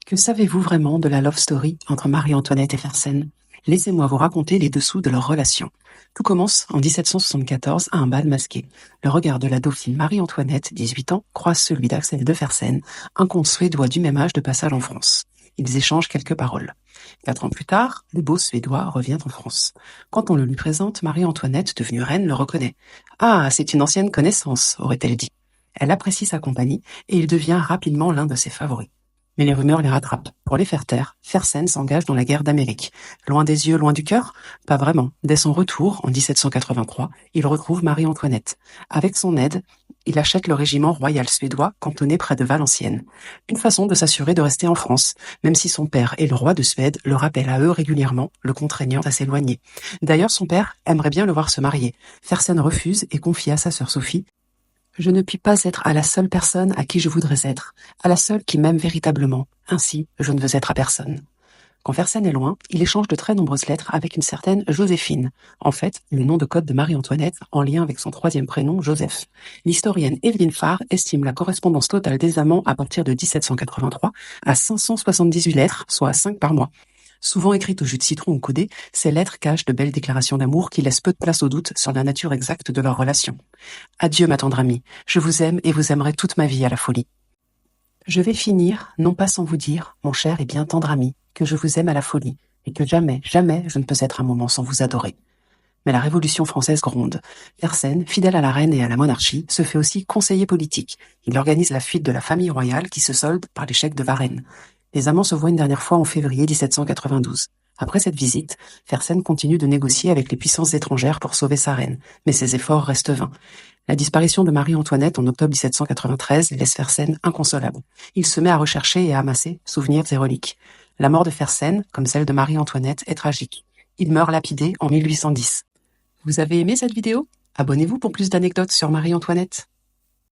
Que savez-vous vraiment de la love story entre Marie-Antoinette et Fersen? Laissez-moi vous raconter les dessous de leur relation. Tout commence en 1774 à un bal masqué. Le regard de la dauphine Marie-Antoinette, 18 ans, croise celui d'Axel de Fersen, un comte suédois du même âge de passage en France. Ils échangent quelques paroles. 4 ans plus tard, le beau suédois revient en France. Quand on le lui présente, Marie-Antoinette, devenue reine, le reconnaît. « Ah, c'est une ancienne connaissance », aurait-elle dit. Elle apprécie sa compagnie et il devient rapidement l'un de ses favoris. Mais les rumeurs les rattrapent. Pour les faire taire, Fersen s'engage dans la guerre d'Amérique. Loin des yeux, loin du cœur? Pas vraiment. Dès son retour, en 1783, il retrouve Marie-Antoinette. Avec son aide, il achète le régiment royal suédois cantonné près de Valenciennes. Une façon de s'assurer de rester en France, même si son père et le roi de Suède le rappellent à eux régulièrement, le contraignant à s'éloigner. D'ailleurs, son père aimerait bien le voir se marier. Fersen refuse et confie à sa sœur Sophie: je ne puis pas être à la seule personne à qui je voudrais être, à la seule qui m'aime véritablement. Ainsi, je ne veux être à personne. Quand Fersen est loin, il échange de très nombreuses lettres avec une certaine Joséphine, en fait, le nom de code de Marie-Antoinette en lien avec son troisième prénom, Joseph. L'historienne Évelyne Farr estime la correspondance totale des amants à partir de 1783 à 578 lettres, soit 5 par mois. Souvent écrites au jus de citron ou codées, ces lettres cachent de belles déclarations d'amour qui laissent peu de place au doute sur la nature exacte de leur relation. Adieu ma tendre amie, je vous aime et vous aimerai toute ma vie à la folie. Je vais finir, non pas sans vous dire, mon cher et bien tendre ami, que je vous aime à la folie, et que jamais, jamais je ne peux être un moment sans vous adorer. Mais la Révolution française gronde. Fersen, fidèle à la reine et à la monarchie, se fait aussi conseiller politique. Il organise la fuite de la famille royale qui se solde par l'échec de Varennes. Les amants se voient une dernière fois en février 1792. Après cette visite, Fersen continue de négocier avec les puissances étrangères pour sauver sa reine, mais ses efforts restent vains. La disparition de Marie-Antoinette en octobre 1793 laisse Fersen inconsolable. Il se met à rechercher et à amasser souvenirs et reliques. La mort de Fersen, comme celle de Marie-Antoinette, est tragique. Il meurt lapidé en 1810. Vous avez aimé cette vidéo? Abonnez-vous pour plus d'anecdotes sur Marie-Antoinette.